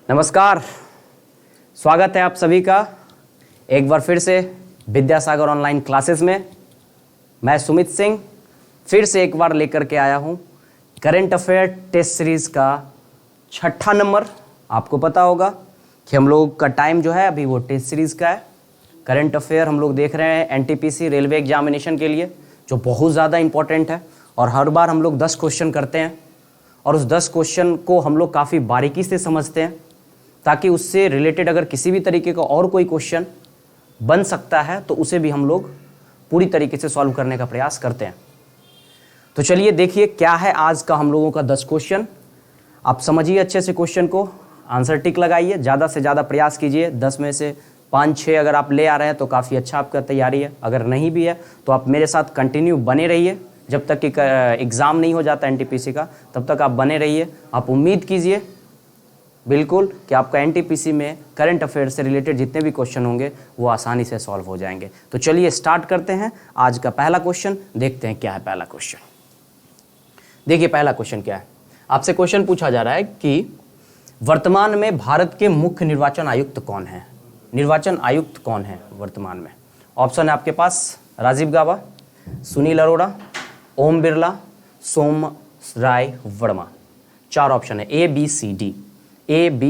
नमस्कार, स्वागत है आप सभी का एक बार फिर से विद्यासागर ऑनलाइन क्लासेस में। मैं सुमित सिंह फिर से एक बार लेकर के आया हूं करंट अफेयर टेस्ट सीरीज का 6ठा नंबर। आपको पता होगा कि हम लोग का टाइम जो है अभी वो टेस्ट सीरीज का है। करंट अफेयर हम लोग देख रहे हैं एनटीपीसी रेलवे एग्जामिनेशन के लिए, जो बहुत ज़्यादा इंपॉर्टेंट है और हर बार हम लोग 10 क्वेश्चन करते हैं और उस 10 क्वेश्चन को हम लोग काफ़ी बारीकी से समझते हैं ताकि उससे रिलेटेड अगर किसी भी तरीके का और कोई क्वेश्चन बन सकता है तो उसे भी हम लोग पूरी तरीके से सॉल्व करने का प्रयास करते हैं। तो चलिए देखिए क्या है आज का हम लोगों का 10 क्वेश्चन। आप समझिए अच्छे से क्वेश्चन को, आंसर टिक लगाइए, ज़्यादा से ज़्यादा प्रयास कीजिए। 10 में से 5-6 अगर आप ले आ रहे हैं तो काफ़ी अच्छा आपका तैयारी है। अगर नहीं भी है तो आप मेरे साथ कंटिन्यू बने रहिए जब तक कि एग्ज़ाम नहीं हो जाता एनटीपीसी का, तब तक आप बने रहिए। आप उम्मीद कीजिए बिल्कुल कि आपका एनटीपीसी में करंट अफेयर से रिलेटेड जितने भी क्वेश्चन होंगे वो आसानी से सॉल्व हो जाएंगे। तो चलिए स्टार्ट करते हैं आज का पहला क्वेश्चन। देखते हैं क्या है पहला क्वेश्चन। देखिए पहला क्वेश्चन क्या है। आपसे क्वेश्चन पूछा जा रहा है कि वर्तमान में भारत के मुख्य निर्वाचन आयुक्त कौन है। निर्वाचन आयुक्त कौन है वर्तमान में? ऑप्शन है आपके पास राजीव गाबा, सुनील अरोड़ा, ओम बिरला, सोम राय वर्मा। 4 ऑप्शन है, ए बी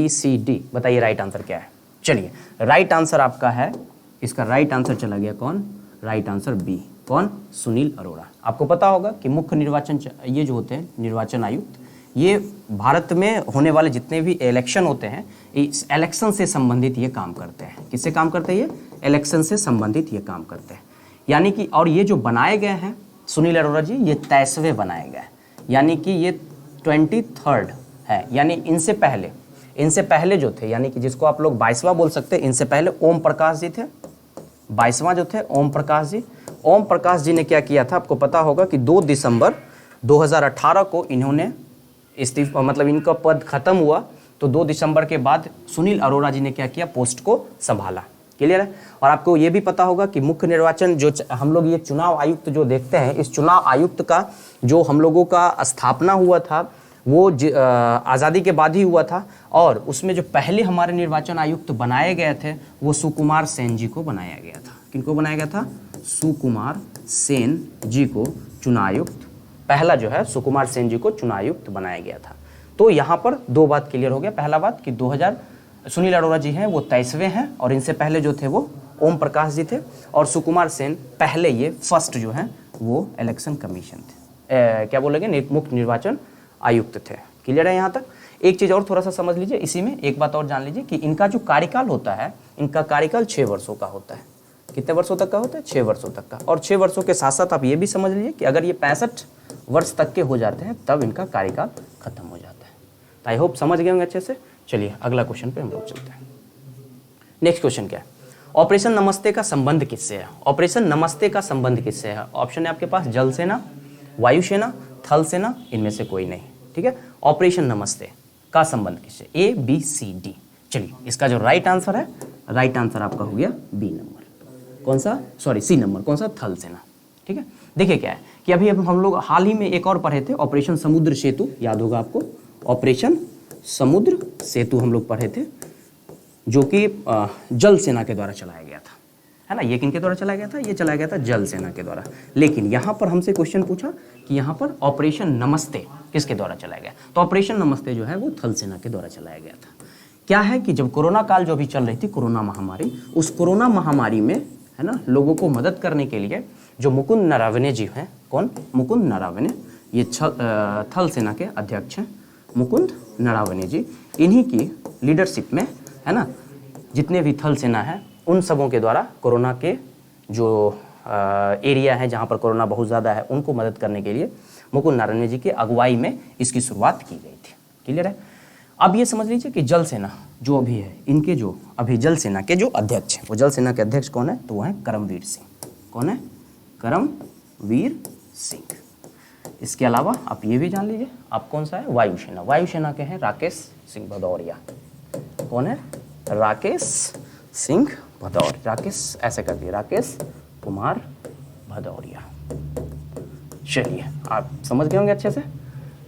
सी डी। बताइए राइट आंसर क्या है। चलिए राइट आंसर आपका है, इसका राइट आंसर चला गया कौन? Right answer B. कौन? सुनील अरोड़ा। आपको पता होगा कि मुख्य निर्वाचन ये जो होते हैं निर्वाचन आयुक्त, ये भारत में होने वाले जितने भी इलेक्शन होते हैं इस इलेक्शन से संबंधित ये काम करते हैं। किससे काम करते हैं? ये इलेक्शन से संबंधित ये काम करते हैं। यानी कि और ये जो बनाए गए हैं सुनील अरोड़ा जी, ये 23वें बनाए गए हैं, यानी कि ये 23rd है। यानी इनसे पहले जो थे, यानी कि जिसको आप लोग 22वां बोल सकते हैं, इनसे पहले ओम प्रकाश जी थे। 22वां जो थे ओम प्रकाश जी। ओम प्रकाश जी ने क्या किया था आपको पता होगा कि 2 दिसंबर 2018 को इन्होंने इस्तीफा, मतलब इनका पद खत्म हुआ तो 2 दिसंबर के बाद सुनील अरोड़ा जी ने क्या किया? पोस्ट को संभाला। क्लियर है। और आपको ये भी पता होगा कि मुख्य निर्वाचन जो हम लोग ये चुनाव आयुक्त जो देखते हैं, इस चुनाव आयुक्त का जो हम लोगों का स्थापना हुआ था वो आज़ादी के बाद ही हुआ था। और उसमें जो पहले हमारे निर्वाचन आयुक्त बनाए गए थे वो सुकुमार सेन जी को बनाया गया था। किनको बनाया गया था? सुकुमार सेन जी को चुनायुक्त, पहला जो है सुकुमार सेन जी को चुनायुक्त बनाया गया था। तो यहाँ पर 2 बात क्लियर हो गया। पहला बात कि 2000 सुनील अरोड़ा जी हैं वो 23वें हैं और इनसे पहले जो थे वो ओम प्रकाश जी थे और सुकुमार सेन पहले ये फर्स्ट जो है वो इलेक्शन कमीशन थे, क्या बोलेंगे, मुख्य निर्वाचन आयुक्त थे। क्लियर है यहाँ तक। एक चीज़ और थोड़ा सा समझ लीजिए इसी में, एक बात और जान लीजिए कि इनका जो कार्यकाल होता है, इनका कार्यकाल 6 वर्षों का होता है। कितने वर्षों तक का होता है? 6 वर्षों तक का। और 6 वर्षों के साथ साथ आप ये भी समझ लीजिए कि अगर ये 65 वर्ष तक के हो जाते हैं तब इनका कार्यकाल खत्म हो जाता है। तो आई होप समझ गए होंगे अच्छे से। चलिए अगला क्वेश्चन पे हम लोग चलते हैं। नेक्स्ट क्वेश्चन क्या है? ऑपरेशन नमस्ते का संबंध किससे है? ऑपरेशन नमस्ते का संबंध किससे है? ऑप्शन है आपके पास जल सेना, वायुसेना, थल सेना, इनमें से कोई नहीं। ठीक है। ऑपरेशन नमस्ते का संबंध किससे? A B C D. चलिए इसका जो राइट आंसर है, राइट आंसर आपका हो गया बी नंबर। कौन सा? Sorry C number. कौन सा? थल सेना। ठीक है। देखिए क्या है कि अभी हम लोग हाल ही में एक और पढ़े थे, ऑपरेशन समुद्र सेतु, याद होगा आपको। ऑपरेशन समुद्र सेतु हम लोग पढ़े थे जो कि जल सेना के द्वारा चलाया गया था, है ना। ये किनके द्वारा चलाया गया था? ये चलाया गया था जल सेना के द्वारा। लेकिन यहाँ पर हमसे क्वेश्चन पूछा कि यहाँ पर ऑपरेशन नमस्ते किसके द्वारा चलाया गया? तो ऑपरेशन नमस्ते जो है वो थल सेना के द्वारा चलाया गया था। क्या है कि जब कोरोना काल जो भी चल रही थी, कोरोना महामारी, उस कोरोना महामारी में, है ना, लोगों को मदद करने के लिए जो मुकुंद नरावने जी हैं, कौन? मुकुंद नरावने, ये थल सेना के अध्यक्ष हैं मुकुंद नरावने जी। इन्हीं की लीडरशिप में, है ना, जितने भी थल सेना है उन सबों के द्वारा कोरोना के जो एरिया है जहाँ पर कोरोना बहुत ज़्यादा है उनको मदद करने के लिए मुकुंद नारायण जी की अगुवाई में इसकी शुरुआत की गई थी। क्लियर है। अब ये समझ लीजिए कि जल सेना जो अभी है, इनके जो अभी जल सेना के जो अध्यक्ष हैं, वो जल सेना के अध्यक्ष कौन है? तो वो है करमवीर सिंह। कौन है? करमवीर सिंह। इसके अलावा आप ये भी जान लीजिए, आप कौन सा है? वायुसेना। वायुसेना के हैं राकेश सिंह भदौरिया। कौन है? राकेश सिंह भदौरिया। राकेश ऐसे कर दिए, राकेश कुमार भदौरिया। चलिए आप समझ गए होंगे अच्छे से।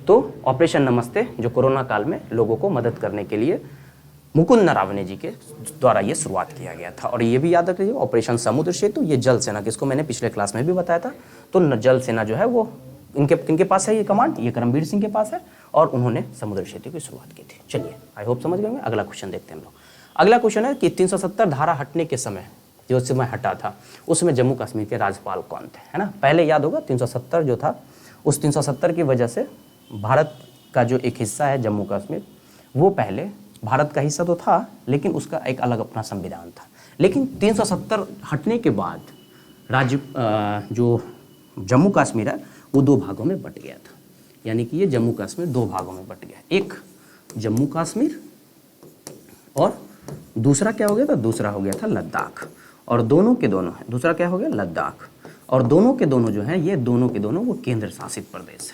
तो ऑपरेशन नमस्ते जो कोरोना काल में लोगों को मदद करने के लिए मुकुंद नरावने जी के द्वारा ये शुरुआत किया गया था। और ये भी याद रख लीजिए, ऑपरेशन समुद्र सेतु, ये जल सेना, किसको मैंने पिछले क्लास में भी बताया था। तो जल सेना जो है वो इनके पास है ये कमांड, ये करमबीर सिंह के पास है, और उन्होंने समुद्र सेतु की शुरुआत की थी। चलिए, आई होप समझ गए होंगे। अगला क्वेश्चन देखते हैं हम लोग। अगला क्वेश्चन है कि 370 धारा हटने के समय, जो समय हटा था, उस समय जम्मू कश्मीर के राज्यपाल कौन थे, है ना। पहले याद होगा 370 जो था, उस 370 की वजह से भारत का जो एक हिस्सा है जम्मू कश्मीर, वो पहले भारत का हिस्सा तो था, लेकिन उसका एक अलग अपना संविधान था। लेकिन 370 हटने के बाद राज्य जो जम्मू कश्मीर है वो दो भागों में बट गया था। यानी कि ये जम्मू कश्मीर दो भागों में बट गया, एक जम्मू कश्मीर और दूसरा क्या हो गया था, दूसरा हो गया था लद्दाख। और दोनों के दोनों है, दूसरा क्या हो गया, लद्दाख। और दोनों के दोनों जो है, ये दोनों के दोनों वो केंद्र शासित प्रदेश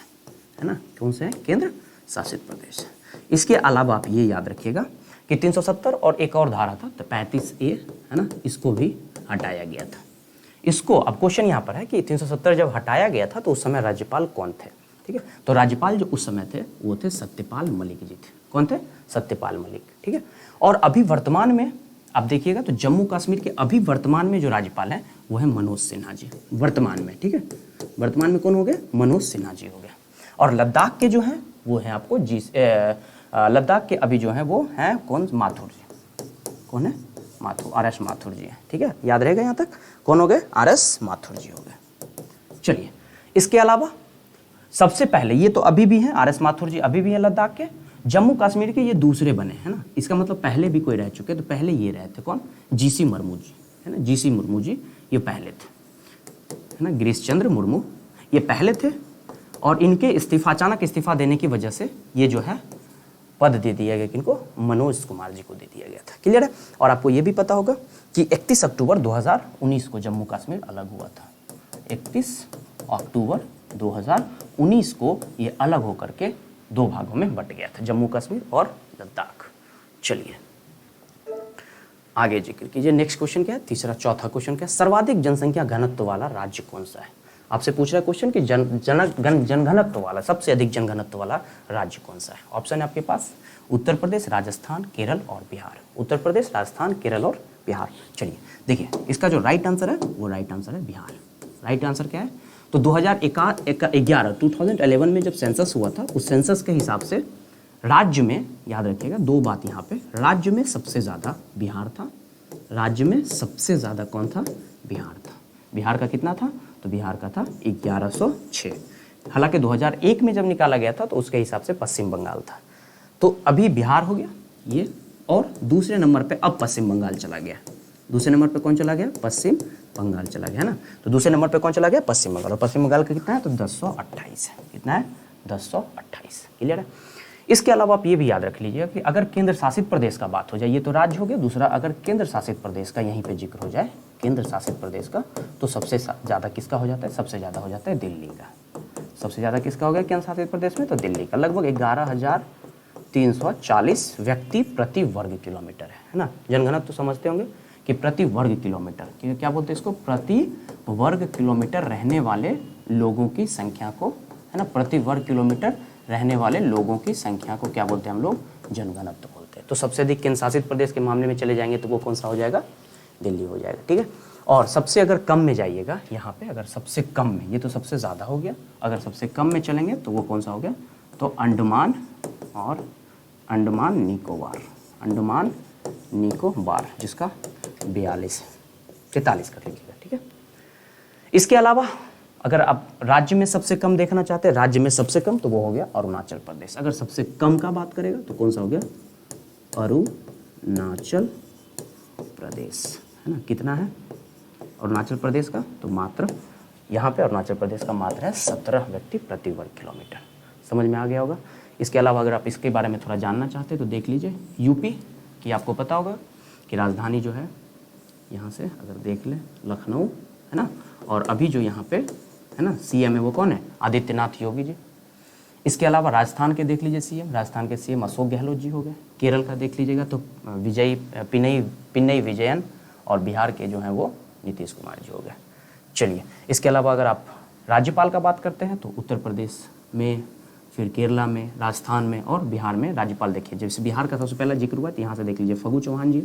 है ना। कौन से हैं, केंद्र शासित प्रदेश है। इसके अलावा आप ये याद रखिएगा कि 370 और एक और धारा था, तो 35A है ना, इसको भी हटाया गया था। इसको अब क्वेश्चन यहाँ पर है कि 370 जब हटाया गया था तो उस समय राज्यपाल कौन थे, ठीक है। तो राज्यपाल जो उस समय थे वो थे सत्यपाल मलिक जी थे। कौन थे, सत्यपाल मलिक, ठीक है। और अभी वर्तमान में आप देखिएगा तो जम्मू कश्मीर के अभी वर्तमान में जो राज्यपाल हैं वो है मनोज सिन्हा जी, वर्तमान में, ठीक है। वर्तमान में कौन हो गए, मनोज सिन्हा जी हो गए। और लद्दाख के जो हैं वो हैं आपको लद्दाख के अभी जो हैं वो हैं कौन, माथुर जी। कौन है, माथुर, RS माथुर जी हैं, ठीक है। याद रहेगा यहाँ तक, कौन हो गए, RS माथुर जी हो गए। चलिए, इसके अलावा सबसे पहले, ये तो अभी भी हैं, RS माथुर जी अभी भी हैं लद्दाख के। जम्मू कश्मीर के ये दूसरे बने, है ना। इसका मतलब पहले भी कोई रह चुके, तो पहले ये रहे थे कौन, GC मुर्मू जी, है ना। GC मुर्मू जी ये पहले थे, है ना। गिरीश चंद्र मुर्मू ये पहले थे, और इनके अचानक इस्तीफा देने की वजह से ये जो है पद दे दिया गया किनको, मनोज कुमार जी को दे दिया गया था। क्लियर है। और आपको ये भी पता होगा कि 31 अक्टूबर 2019 को जम्मू कश्मीर अलग हुआ था। 31 अक्टूबर 2019 को ये अलग होकर के दो भागों में बट गया था, जम्मू कश्मीर और लद्दाख। चलिए आगे जिक्र कीजिए। नेक्स्ट क्वेश्चन क्या है, तीसरा चौथा क्वेश्चन क्या है, सर्वाधिक जनसंख्या घनत्व वाला राज्य कौन सा है। आपसे पूछ रहा है क्वेश्चन कि जनघनत्व वाला, सबसे अधिक जनघनत्व वाला राज्य कौन सा है। ऑप्शन है आपके पास उत्तर प्रदेश, राजस्थान, केरल और बिहार। उत्तर प्रदेश, राजस्थान, केरल और बिहार। चलिए देखिए, इसका जो राइट आंसर है वो राइट आंसर है बिहार। राइट आंसर क्या है, तो 2011 में जब सेंसस हुआ था, उस सेंसस के हिसाब से राज्य में, याद रखिएगा दो बात यहाँ पे, राज्य में सबसे ज़्यादा बिहार था। राज्य में सबसे ज़्यादा कौन था, बिहार था। बिहार का कितना था, तो बिहार का था 1106। हालांकि 2001 में जब निकाला गया था तो उसके हिसाब से पश्चिम बंगाल था। तो अभी बिहार हो गया ये, और दूसरे नंबर पे अब पश्चिम बंगाल चला गया। दूसरे नंबर पे कौन चला गया, पश्चिम बंगाल चला गया, है ना। तो दूसरे नंबर पे कौन चला गया, पश्चिम बंगाल। और पश्चिम बंगाल का कितना है, तो 1028 है। कितना है, 1028। क्लियर है। इसके अलावा आप ये भी याद रख लीजिएगा कि अगर केंद्र शासित प्रदेश का बात हो जाए, ये तो राज्य हो गया, दूसरा अगर केंद्र शासित प्रदेश का यहीं पे जिक्र हो जाए, केंद्र शासित प्रदेश का, तो सबसे ज़्यादा किसका हो जाता है, सबसे ज़्यादा हो जाता है दिल्ली का। सबसे ज़्यादा किसका हो गया केंद्र शासित प्रदेश में, तो दिल्ली का। लगभग 11,340 व्यक्ति प्रति वर्ग किलोमीटर है ना। जनगणना तो समझते होंगे कि प्रति वर्ग किलोमीटर, क्योंकि क्या बोलते हैं इसको, प्रति वर्ग किलोमीटर रहने वाले लोगों की संख्या को, है ना, प्रति वर्ग किलोमीटर रहने वाले लोगों की संख्या को क्या बोलते हैं हम लोग, जनघनत्व बोलते हैं। तो सबसे अधिक केंद्र शासित प्रदेश के मामले में चले जाएंगे तो वो कौन सा हो जाएगा, दिल्ली हो जाएगा, ठीक है। और सबसे अगर कम में जाइएगा यहाँ पे, अगर सबसे कम में, ये तो सबसे ज़्यादा हो गया, अगर सबसे कम में चलेंगे तो वो कौन सा हो गया, तो अंडमान और अंडमान निकोबार, अंडमान निकोबार, जिसका 43 कर लीजिएगा, ठीक है। इसके अलावा अगर आप राज्य में सबसे कम देखना चाहते हैं, राज्य में सबसे कम, तो वो हो गया अरुणाचल प्रदेश। अगर सबसे कम का बात करेगा तो कौन सा हो गया, अरुणाचल प्रदेश, है ना। कितना है अरुणाचल प्रदेश का, तो मात्र यहाँ पे अरुणाचल प्रदेश का मात्र है 17 व्यक्ति प्रति वर्ग किलोमीटर। समझ में आ गया होगा। इसके अलावा अगर आप इसके बारे में थोड़ा जानना चाहते हैं तो देख लीजिए, यूपी की आपको पता होगा कि राजधानी जो है, यहाँ से अगर देख लें, लखनऊ, है ना। और अभी जो यहाँ पे है ना CM है वो कौन है, आदित्यनाथ योगी जी। इसके अलावा राजस्थान के देख लीजिए CM, राजस्थान के CM अशोक गहलोत जी हो गए। केरल का देख लीजिएगा तो पिनई विजयन, और बिहार के जो हैं वो नीतीश कुमार जी हो गए। चलिए, इसके अलावा अगर आप राज्यपाल का बात करते हैं तो उत्तर प्रदेश में फिर केरला में, राजस्थान में और बिहार में राज्यपाल देखिए। जैसे बिहार का सबसे पहला जिक्र हुआ तो यहाँ से देख लीजिए फगू चौहान जी,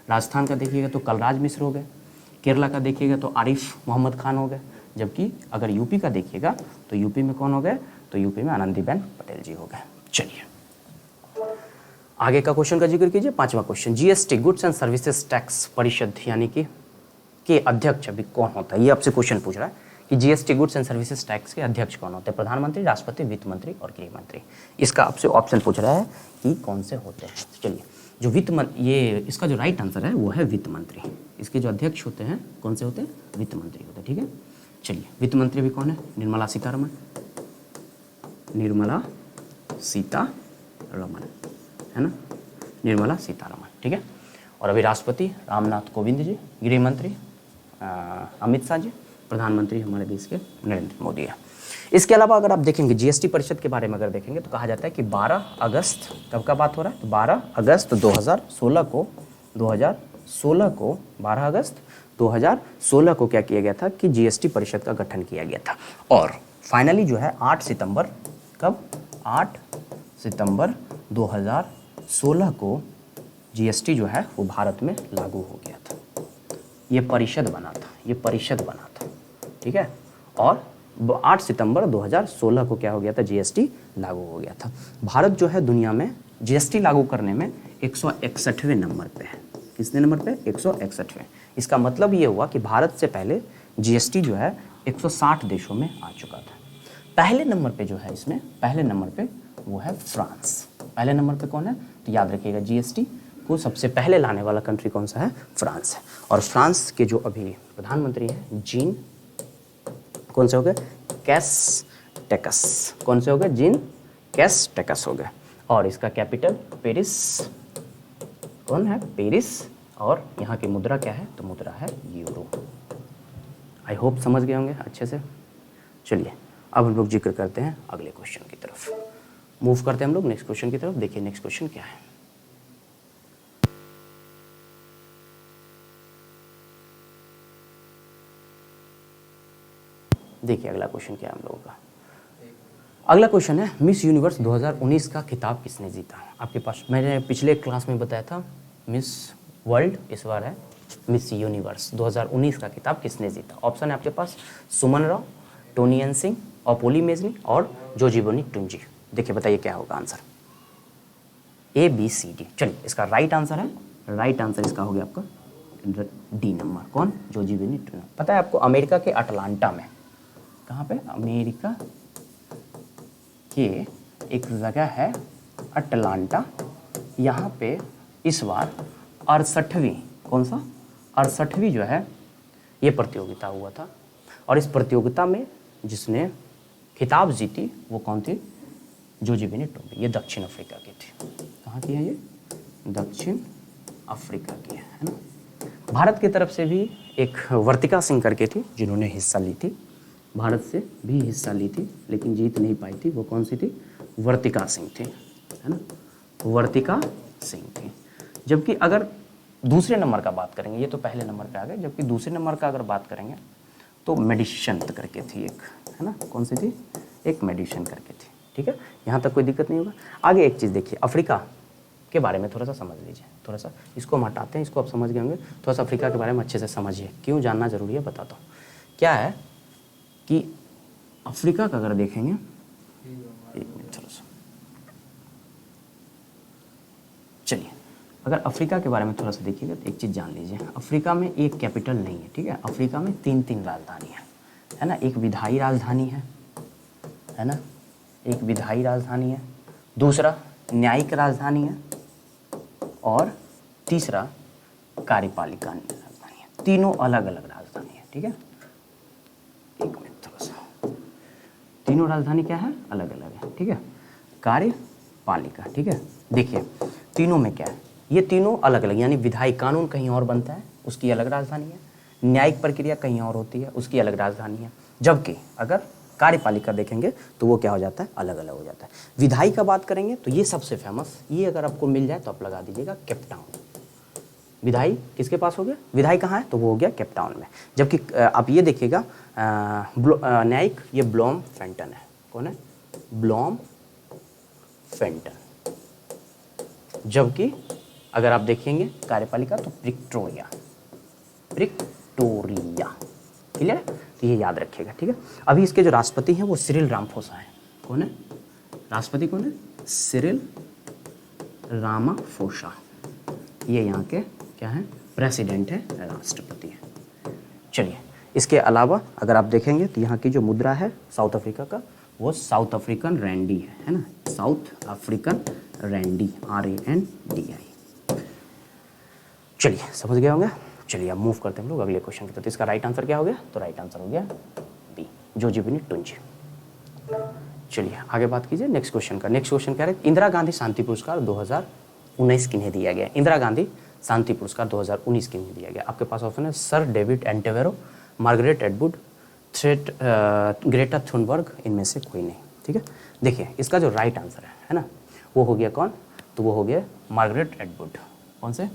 राजस्थान का देखिएगा तो कलराज मिश्र हो गए, केरला का देखिएगा तो आरिफ मोहम्मद खान हो गए, जबकि अगर यूपी का देखिएगा तो यूपी में कौन हो गए, तो यूपी में आनंदीबेन पटेल जी हो गए। चलिए आगे का क्वेश्चन का जिक्र कीजिए। 5वां question, GST goods and services tax परिषद यानी कि के अध्यक्ष अभी कौन होता है, ये आपसे क्वेश्चन पूछ रहा है कि GST goods and services tax के अध्यक्ष कौन होते हैं, प्रधानमंत्री, राष्ट्रपति, वित्त मंत्री और गृह मंत्री। इसका आपसे ऑप्शन पूछ रहा है कि कौन से होते हैं। चलिए जो ये इसका जो राइट आंसर है वो है वित्त मंत्री। इसके जो अध्यक्ष होते हैं कौन से होते हैं, वित्त मंत्री होते हैं। ठीक है, चलिए वित्त मंत्री भी कौन है, निर्मला सीतारमण, निर्मला सीतारमण है ना, निर्मला सीतारमण। ठीक है, और अभी राष्ट्रपति रामनाथ कोविंद जी, गृह मंत्री अमित शाह जी, प्रधानमंत्री हमारे देश के नरेंद्र मोदी है। इसके अलावा अगर आप देखेंगे जीएसटी परिषद के बारे में अगर देखेंगे तो कहा जाता है कि 12 अगस्त, कब का बात हो रहा है, तो 12 अगस्त 2016 को 12 अगस्त 2016 को क्या किया गया था कि जीएसटी परिषद का गठन किया गया था। और फाइनली जो है 8 सितंबर, कब, 8 सितंबर 2016 को जीएसटी जो है वो भारत में लागू हो गया था। ये परिषद बना था, ठीक है। और 8 सितंबर 2016 को क्या हो गया था, जीएसटी लागू हो गया था। भारत जो है दुनिया में जीएसटी लागू करने में 161वें नंबर पे है। कितने नंबर पे, 161वें। इसका मतलब ये हुआ कि भारत से पहले जीएसटी जो है 160 देशों में आ चुका था। पहले नंबर पे जो है इसमें, पहले नंबर पे वो है फ्रांस। पहले नंबर पे कौन है, तो याद रखिएगा जीएसटी को सबसे पहले लाने वाला कंट्री कौन सा है, फ्रांस है। और फ्रांस के जो अभी प्रधानमंत्री हैं जीन, कौन से हो गए, कैस्टेक्स। कौन से हो गए, जीन कैस्टेक्स हो गए। और इसका कैपिटल पेरिस, कौन है, पेरिस। और यहाँ की मुद्रा क्या है, तो मुद्रा है यूरो। आई होप समझ गए होंगे अच्छे से। चलिए अब हम लोग जिक्र करते हैं अगले क्वेश्चन की तरफ, मूव करते हैं हम लोग नेक्स्ट क्वेश्चन की तरफ। देखिए नेक्स्ट क्वेश्चन क्या है। देखिए अगला क्वेश्चन क्या है हम लोगों का। अगला क्वेश्चन है मिस यूनिवर्स 2019 का खिताब किसने जीता। आपके पास मैंने पिछले क्लास में बताया था मिस वर्ल्ड, इस बार है मिस यूनिवर्स 2019 का खिताब किसने जीता। ऑप्शन है आपके पास सुमन राव, टोनी एन सिंह, अपोली मेजनी और जोजीबोनी टुंजी। देखिए बताइए क्या होगा answer, A B C D. चलिए इसका राइट आंसर है, राइट आंसर इसका हो गया आपका डी नंबर, कौन, जोजीबोनी टुंजी। पता है आपको अमेरिका के अटलांटा में, कहाँ पे, अमेरिका के एक जगह है अटलांटा, यहाँ पे इस बार 68वीं, कौन सा, 68वीं जो है ये प्रतियोगिता हुआ था। और इस प्रतियोगिता में जिसने खिताब जीती वो कौन थी, जोजीबोनी टुंजी। ये दक्षिण अफ्रीका की थी। कहाँ की है ये, दक्षिण अफ्रीका की है ना। भारत की तरफ से भी एक वर्तिका सिंह करके थी जिन्होंने हिस्सा ली थी, भारत से भी हिस्सा ली थी लेकिन जीत नहीं पाई थी। वो कौन सी थी, वर्तिका सिंह थी, है ना, वर्तिका सिंह थी। जबकि अगर दूसरे नंबर का बात करेंगे, ये तो पहले नंबर पे आ गए, जबकि दूसरे नंबर का अगर बात करेंगे तो मेडिशंत करके थी एक, है ना, कौन सी थी, एक मेडिशन करके थी। ठीक है, यहाँ तक कोई दिक्कत नहीं होगा। आगे एक चीज़ देखिए, अफ्रीका के बारे में थोड़ा सा समझ लीजिए, थोड़ा सा इसको हम हटाते हैं, इसको आप समझ गए होंगे। थोड़ा सा अफ्रीका के बारे में अच्छे से समझिए, क्यों जानना जरूरी है बताता हूँ। क्या है कि अफ्रीका का अगर देखेंगे, एक मिनट थोड़ा सा, चलिए अगर अफ्रीका के बारे में थोड़ा सा देखिएगा तो एक चीज़ जान लीजिए, अफ्रीका में एक कैपिटल नहीं है, ठीक है। अफ्रीका में 3 राजधानी है ना। एक विधायी राजधानी है ना, एक विधायी राजधानी है, दूसरा न्यायिक राजधानी है और तीसरा कार्यपालिका राजधानी है। तीनों अलग अलग राजधानी है, ठीक है। एक मिनट थोड़ा सा, तीनों राजधानी क्या है, अलग अलग है, ठीक है। कार्यपालिका, ठीक है। देखिए तीनों में क्या है, ये तीनों अलग अलग, यानी विधायी कानून कहीं और बनता है, उसकी अलग राजधानी है। न्यायिक प्रक्रिया कहीं और होती है, उसकी अलग राजधानी है। जबकि अगर कार्यपालिका देखेंगे तो वो क्या हो जाता है, अलग अलग हो जाता है। विधायी का बात करेंगे तो ये सबसे फेमस, ये अगर आपको मिल जाए तो आप लगा दीजिएगा केप टाउन। विधायी किसके पास हो गया, विधायी कहाँ है, तो वो हो गया केप टाउन में। जबकि आप ये देखिएगा न्यायिक, ये ब्लॉम फेंटन है। कौन है, ब्लॉम फेंटन। जबकि अगर आप देखेंगे कार्यपालिका तो प्रिक्टोरिया, प्रिक्टोरिया। क्लियर है? तो ये याद रखिएगा, ठीक है। अभी इसके जो राष्ट्रपति हैं वो सिरिल रामाफोसा हैं। कौन है राष्ट्रपति? कौन है? Cyril Ramaphosa. ये यहाँ के क्या हैं? प्रेसिडेंट है, राष्ट्रपति है। चलिए, इसके अलावा अगर आप देखेंगे तो यहाँ की जो मुद्रा है साउथ अफ्रीका का, वो साउथ अफ्रीकन रैंडी है ना, साउथ अफ्रीकन रैंडी, RANDI। चलिए, समझ गए होंगे। चलिए अब मूव करते हैं हम लोग अगले क्वेश्चन की तरफ। तो इसका राइट आंसर क्या हो गया? तो राइट आंसर हो गया बी, जोजीबिनी टुंजी। चलिए आगे बात कीजिए नेक्स्ट क्वेश्चन का। नेक्स्ट क्वेश्चन क्या है? इंदिरा गांधी शांति पुरस्कार 2019 किन्हें दिया गया? इंदिरा गांधी शांति पुरस्कार 2019 किन्हें दिया गया? आपके पास ऑप्शन है sir David Attenborough, Margaret Atwood, Greta Thunberg, इनमें से कोई नहीं। ठीक है, देखिए इसका जो राइट आंसर है ना, वो हो गया कौन? तो वो हो गया मार्गरेट एटवुड। कौन से?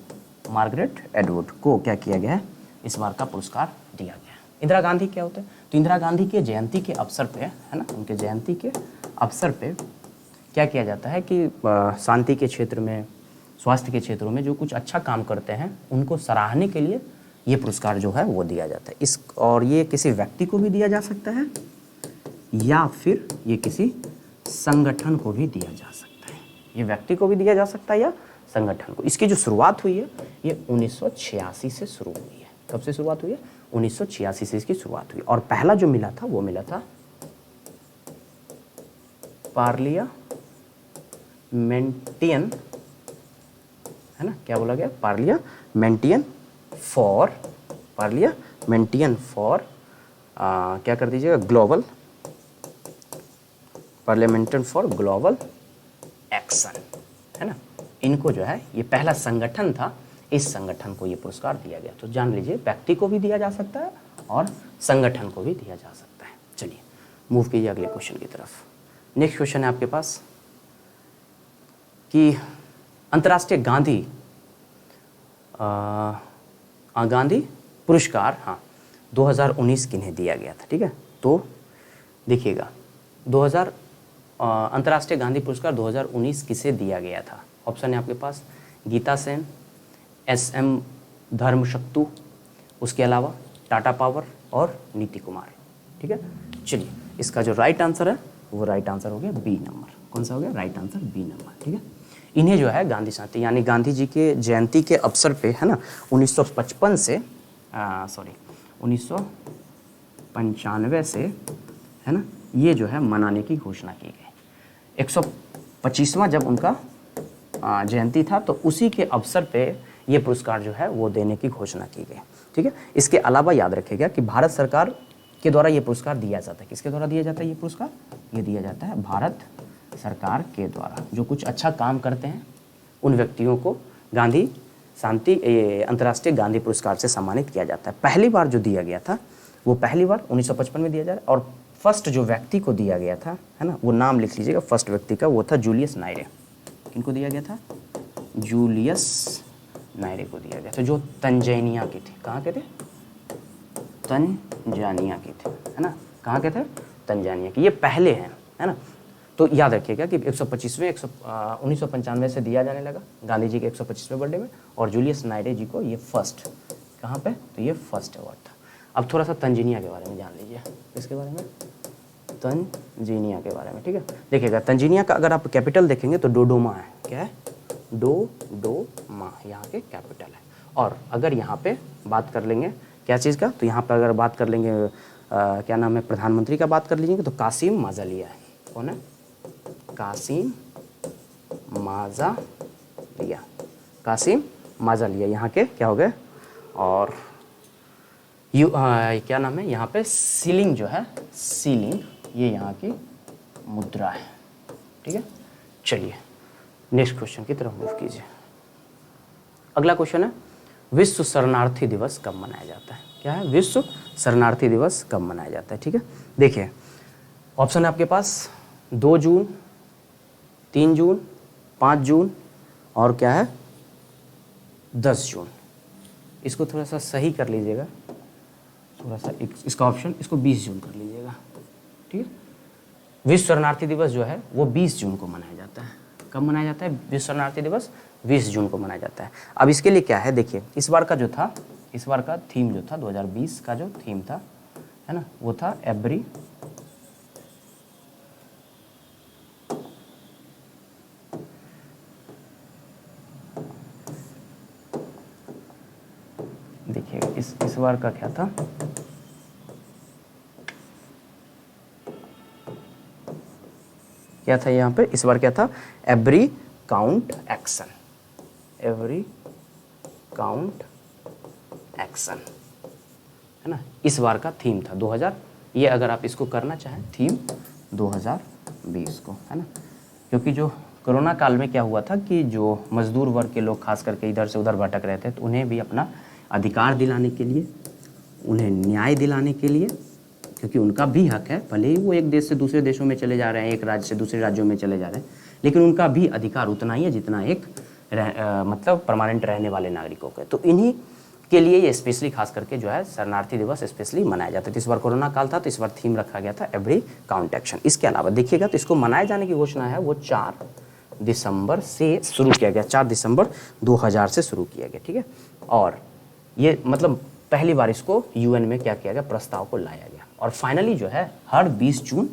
मार्गरेट एटवुड को क्या किया गया है? इस बार का पुरस्कार दिया गया है। इंदिरा गांधी क्या होते हैं? तो इंदिरा गांधी के जयंती के अवसर पे, है ना, उनके जयंती के अवसर पे क्या किया जाता है कि शांति के क्षेत्र में, स्वास्थ्य के क्षेत्रों में जो कुछ अच्छा काम करते हैं उनको सराहने के लिए ये पुरस्कार जो है वो दिया जाता है। इस और ये किसी व्यक्ति को भी दिया जा सकता है या फिर ये किसी संगठन को भी दिया जा सकता है। ये व्यक्ति को भी दिया जा सकता है या संगठन को। इसकी जो शुरुआत हुई है ये 1986 से शुरू हुई है। कब से शुरुआत हुई है? 1986 से इसकी शुरुआत हुई। और पहला जो मिला था वो मिला था पार्लियामेंटियन, है ना, क्या बोला गया? पार्लियामेंटियन फॉर क्या कर दीजिएगा? ग्लोबल, पार्लियामेंटियन फॉर ग्लोबल एक्शन, है ना। इनको जो है, ये पहला संगठन था, इस संगठन को ये पुरस्कार दिया गया। तो जान लीजिए व्यक्ति को भी दिया जा सकता है और संगठन को भी दिया जा सकता है। चलिए मूव कीजिए अगले क्वेश्चन की तरफ। नेक्स्ट क्वेश्चन है आपके पास कि अंतर्राष्ट्रीय गांधी पुरस्कार 2019 किन्हें दिया गया था? ठीक है, तो देखिएगा अंतर्राष्ट्रीय गांधी पुरस्कार 2019 किसे दिया गया था? ऑप्शन है आपके पास गीता सेन, SM धर्मशक्तु, उसके अलावा टाटा पावर और नीति कुमार। ठीक है, चलिए इसका जो राइट आंसर है वो राइट आंसर हो गया बी नंबर। कौन सा हो गया? Right answer B number. ठीक है, इन्हें जो है गांधी शांति यानी गांधी जी के जयंती के अवसर पे, है ना, 1995 से 1995 से, है ना, ये जो है मनाने की घोषणा की गई। 125वां जब उनका जयंती था तो उसी के अवसर पे ये पुरस्कार जो है वो देने की घोषणा की गई। ठीक है, इसके अलावा याद रखिएगा कि भारत सरकार के द्वारा ये पुरस्कार दिया जाता है। किसके द्वारा दिया जाता है ये पुरस्कार? ये दिया जाता है भारत सरकार के द्वारा। जो कुछ अच्छा काम करते हैं उन व्यक्तियों को गांधी शांति अंतर्राष्ट्रीय गांधी पुरस्कार से सम्मानित किया जाता है। पहली बार जो दिया गया था वो पहली बार 1955 में दिया जा रहा है। और फर्स्ट जो व्यक्ति को दिया गया था, है ना, वो नाम लिख लीजिएगा फर्स्ट व्यक्ति का, वो था जूलियस नायरे। किनको दिया गया था? जूलियस नायरे को दिया गया था, जो तंजानिया के थे। कहाँ के थे? तंजानिया के थे, है ना। कहाँ के थे? तंजानिया के। ये पहले हैं, है ना। तो याद रखिएगा कि 1995 से दिया जाने लगा गांधी जी के 125वें बर्थडे में, और जूलियस नायरे जी को ये फर्स्ट, कहाँ पे? तो ये फर्स्ट अवार्ड था। अब थोड़ा सा तंजानिया के बारे में जान लीजिए। इसके बारे में, तंजानिया के बारे में। ठीक है, देखिएगा तंजानिया का अगर आप कैपिटल देखेंगे तो डोडोमा है। क्या है? डोडोमा यहाँ के कैपिटल है। और अगर यहाँ पे बात कर लेंगे क्या चीज़ का, तो यहाँ पे अगर बात कर लेंगे क्या नाम है, प्रधानमंत्री का बात कर लीजिएगा तो कासिम माज़ालिया है। कौन है? कासिम माज़ालिया। कासिम माज़ालिया यहाँ के क्या हो गए? और क्या नाम है यहाँ पे? सीलिंग जो है, सीलिंग, ये यहाँ की मुद्रा है। ठीक है, चलिए नेक्स्ट क्वेश्चन की तरफ मूव कीजिए। अगला क्वेश्चन है विश्व शरणार्थी दिवस कब मनाया जाता है? क्या है? विश्व शरणार्थी दिवस कब मनाया जाता है? ठीक है, देखिए ऑप्शन है आपके पास 2 जून, 3 जून, 5 जून और क्या है 10 जून। इसको थोड़ा सा सही कर लीजिएगा, थोड़ा सा इसका ऑप्शन, इसको 20 जून कर लीजिएगा। ठीक है, विश्व शरणार्थी दिवस जो है वो 20 जून को मनाया जाता है। कब मनाया जाता है विश्व शरणार्थी दिवस? 20 जून को मनाया जाता है। अब इसके लिए क्या है, देखिए इस बार का जो था, इस बार का थीम जो था 2020 का जो थीम था, है ना, वो था एवरी देखिए इस बार का क्या था, क्या था यहाँ पे, इस बार क्या था, every count action, every count action, है ना, इस बार का थीम था 2000, ये अगर आप इसको करना चाहें थीम 2020 को, है ना, क्योंकि जो कोरोना काल में क्या हुआ था कि जो मजदूर वर्ग के लोग खास करके इधर से उधर भटक रहे थे, तो उन्हें भी अपना अधिकार दिलाने के लिए, उन्हें न्याय दिलाने के लिए, क्योंकि उनका भी हक है, भले ही वो एक देश से दूसरे देशों में चले जा रहे हैं, एक राज्य से दूसरे राज्यों में चले जा रहे हैं, लेकिन उनका भी अधिकार उतना ही है जितना एक मतलब परमानेंट रहने वाले नागरिकों के। तो इन्हीं के लिए ये स्पेशली खास करके जो है शरणार्थी दिवस स्पेशली मनाया जाता है। तो इस बार कोरोना काल था तो इस बार थीम रखा गया था एवरी काउंट एक्शन। इसके अलावा देखिएगा तो इसको मनाए जाने की घोषणा है वो 4 दिसंबर से शुरू किया गया, 4 दिसंबर 2000 से शुरू किया गया, ठीक है। और ये मतलब पहली बार इसको यूएन में क्या किया गया, प्रस्ताव को लाया गया, और फाइनली जो है हर 20 जून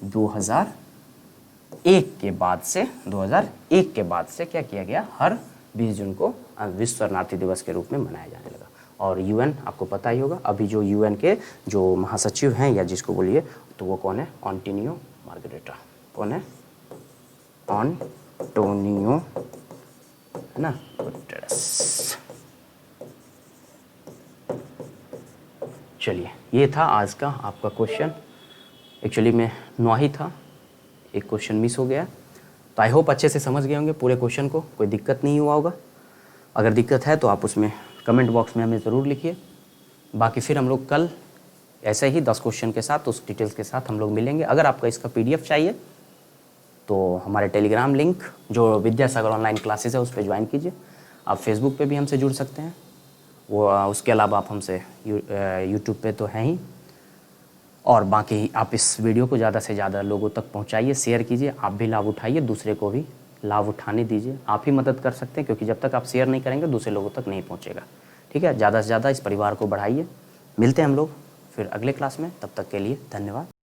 2001 के बाद से, 2001 के बाद से क्या किया गया, हर 20 जून को विश्व शरणार्थी दिवस के रूप में मनाया जाने लगा। और यूएन आपको पता ही होगा, अभी जो यूएन के जो महासचिव हैं या जिसको बोलिए तो वो कौन है, एंटोनियो मार्गरेटा, कौन है, एंटोनियो, है ना, गुटेरेस। चलिए ये था आज का आपका क्वेश्चन, एक्चुअली में 9 ही था, एक क्वेश्चन मिस हो गया, तो आई होप अच्छे से समझ गए होंगे पूरे क्वेश्चन को, कोई दिक्कत नहीं हुआ होगा। अगर दिक्कत है तो आप उसमें कमेंट बॉक्स में हमें ज़रूर लिखिए। बाकी फिर हम लोग कल ऐसे ही 10 क्वेश्चन के साथ उस डिटेल्स के साथ हम लोग मिलेंगे। अगर आपका इसका PDF चाहिए तो हमारे टेलीग्राम लिंक जो विद्यासागर ऑनलाइन क्लासेस है उस पर ज्वाइन कीजिए। आप फेसबुक पे भी हमसे जुड़ सकते हैं, वो उसके अलावा आप हमसे यूट्यूब पे तो हैं ही। और बाकी आप इस वीडियो को ज़्यादा से ज़्यादा लोगों तक पहुंचाइए, शेयर कीजिए, आप भी लाभ उठाइए, दूसरे को भी लाभ उठाने दीजिए। आप ही मदद कर सकते हैं, क्योंकि जब तक आप शेयर नहीं करेंगे दूसरे लोगों तक नहीं पहुंचेगा, ठीक है। ज़्यादा से ज़्यादा इस परिवार को बढ़ाइए। मिलते हैं हम लोग फिर अगले क्लास में, तब तक के लिए धन्यवाद।